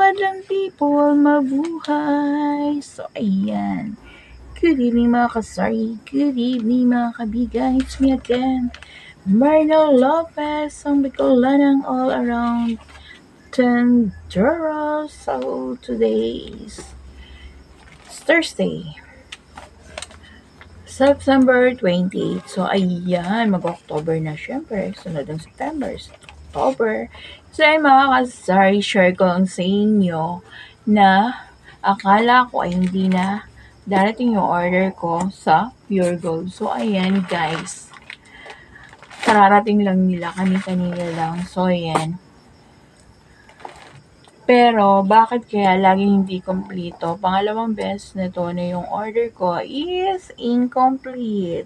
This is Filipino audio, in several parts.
madlang people, mabuhay! So, ayan. Good evening mga kasari. Good evening mga kabigan. It's me again, Marna Lopez, ang Bicolanang all around Tendero. So, today is Thursday, September 28. So, ayan. Mag-October na syempre. Sunod ang September. October. So, ay mga kasari, share ko lang sa inyo na akala ko ay hindi na darating yung order ko sa Pure Gold. So, ayan guys. Kararating lang nila. Kani-kanina lang. So, ayan. Pero, bakit kaya laging hindi kompleto? Pangalawang beses na to na yung order ko is incomplete.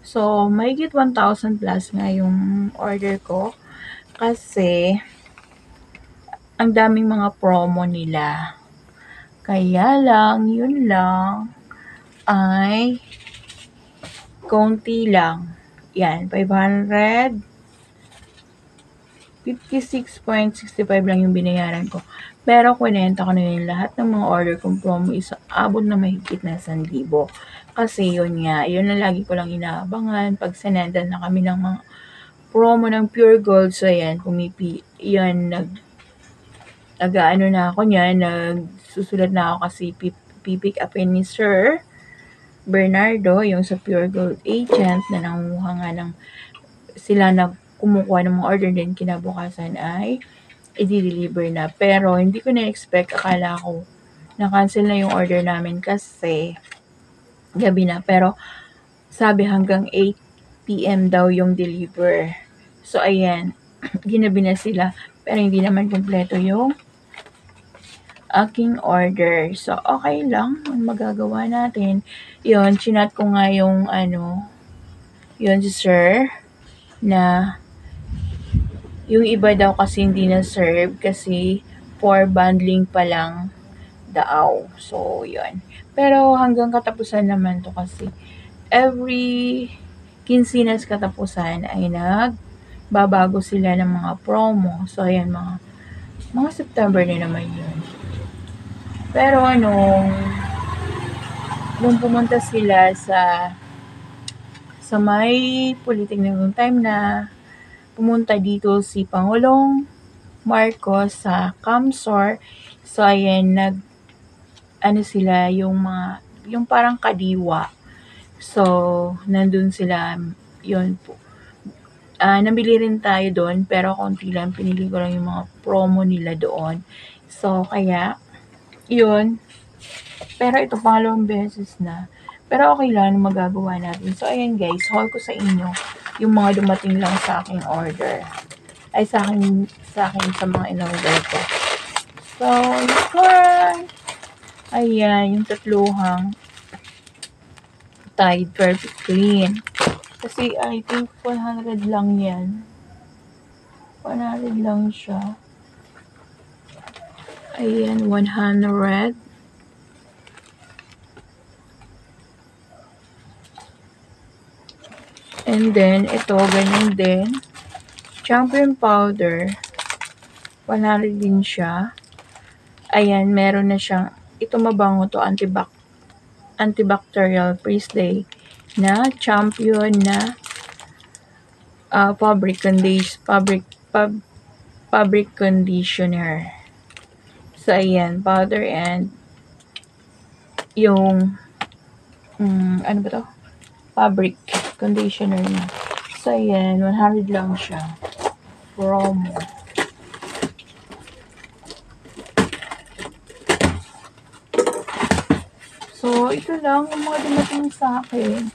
So, mahigit 1,000 plus nga yung order ko. Kasi, ang daming mga promo nila. Kaya lang, yun lang, ay konti lang. Yan, 556.65 lang yung binayaran ko. Pero kunenta ko na yun, lahat ng mga order kong promo is abot na mahigit na 1,000. Kasi yun nga, yun na lagi ko lang inaabangan. Pag sinendan na kami ng mga promo ng Pure Gold, so ayan, nag-ano na ako niyan, nagsusulat na ako kasi pipick upin ni Sir Bernardo, yung sa Pure Gold agent na nangunguha nga ng sila na kumukuha ng mga order din kinabukasan ay i-deliver na. Pero hindi ko na-expect, akala ko na-cancel na yung order namin kasi gabi na. Pero sabi hanggang 8 PM daw yung deliver. So ayan, ginabi na sila pero hindi naman kumpleto yung aking order. So, okay lang. Ang magagawa natin. Yun, chinat ko nga yung yun si Sir, na yung iba daw kasi hindi na-serve kasi for bundling pa lang daw. So, yun. Pero hanggang katapusan naman to kasi every kinsinas katapusan ay nagbabago sila ng mga promo. So, ayan, mga September na naman yun. Pero nung pumunta sila sa may Politeknik ng time na pumunta dito si Pangulong Marcos sa Kamsor. So, ayan, sila, yung parang kadiwa. So, nandun sila, yun po. Nabili rin tayo doon, pero konti lang, pinili ko lang yung mga promo nila doon. So, kaya, yun. Pero ito, pangalawang beses na. Pero okay lang, magagawa natin. So, ayan guys, haul ko sa inyo yung mga dumating lang sa aking order. Ay, sa akin sa mga in-order ko. So, yun. Ayan, yung tatluhang Tide Perfect Clean. Kasi, I think 100 lang yan. 100 lang siya. Ayan, 100. And then, ito, ganyan din. Champion powder. 100 din siya. Ayan, meron na siyang, ito mabango to, antibacterial Presley na champion na fabric conditioner. So, ayan, powder and yung ano ba to? Fabric conditioner na. So, ayan, 100 lang siya. Promo. So, ito lang yung mga dumating sa akin.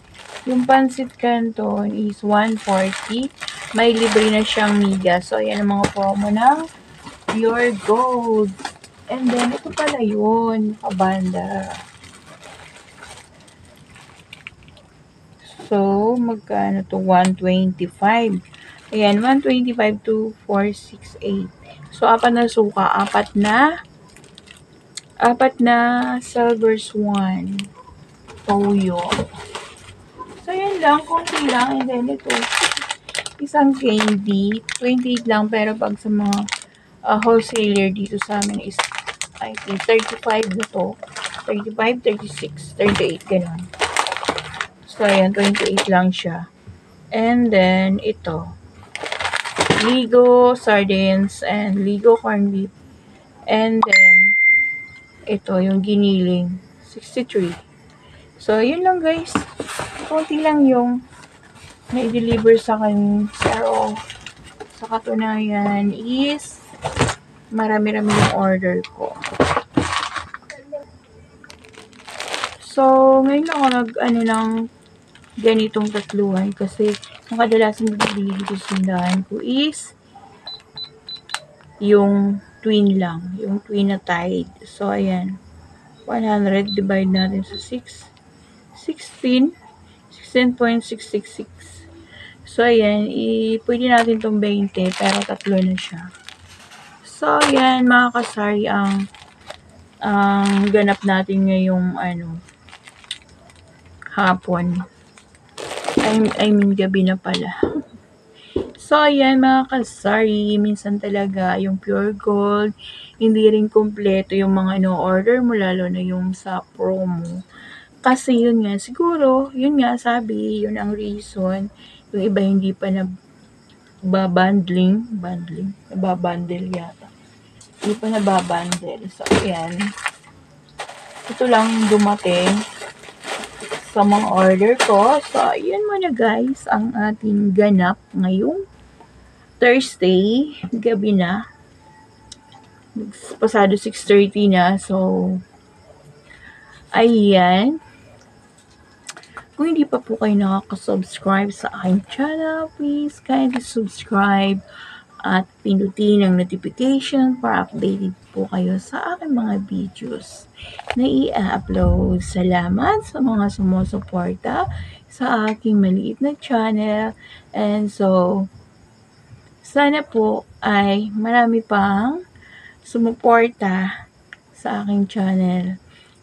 Yung pancit canton is 140. May libre na siyang miga. So, ayan ang mga promo ng Pure Gold. And then, ito pala yun. Kabanda. So, magkano to? 125. Ayan, 125 to 468. So, apat na suka. Apat na silver swan. Toyo. So, yan lang. Kunti lang. And then, ito. Isang candy. 28 lang. Pero pag sa mga wholesaler dito sa amin is I think 35 na to. 35, 36, 38, ganun. So, ayan, 28 lang siya. And then, ito. Ligo sardines and Ligo corned beef. And then, ito, yung giniling. 63. So, yun lang guys. Konti lang yung na-deliver sa akin. Pero, sa katunayan is, marami-rami yung order ko. So, ngayon ako ng ganitong tatluhan kasi ang kadalasan bibili dito sa tindahan ko is yung twin lang, yung twin na Tide. So, ayan, 100 divide natin sa 6, 16, 16.666. So, ayan, pwede natin itong 20 pero tatlo na siya. So, ayan, mga kasari, ang ganap natin ngayong hapon. I mean, gabi na pala. So, ayan mga kasari, minsan talaga yung pure gold, hindi rin kompleto yung mga order mo, lalo na yung sa promo. Kasi yun nga, siguro, yun nga sabi, yun ang reason. Yung iba hindi pa nababundle yata. Hindi pa nababundle. So, ayan. Ito lang dumating sa mga order ko. So, ayan muna guys, ang ating ganap ngayong Thursday, gabi na. Pasado 6:30 na. So, ayan. Kung hindi pa po kayo nakaka-subscribe sa aking channel, please kindly subscribe at pindutin ang notification para updated po kayo sa aking mga videos na i-upload. Salamat sa mga sumusuporta sa aking maliit na channel. And so, sana po ay marami pang sumuporta sa aking channel.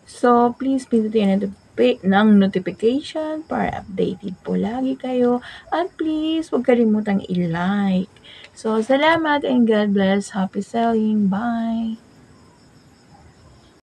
So, please pindutin ng notification para updated po lagi kayo. At please, huwag kalimutang i-like. So, salamat and God bless. Happy selling. Bye!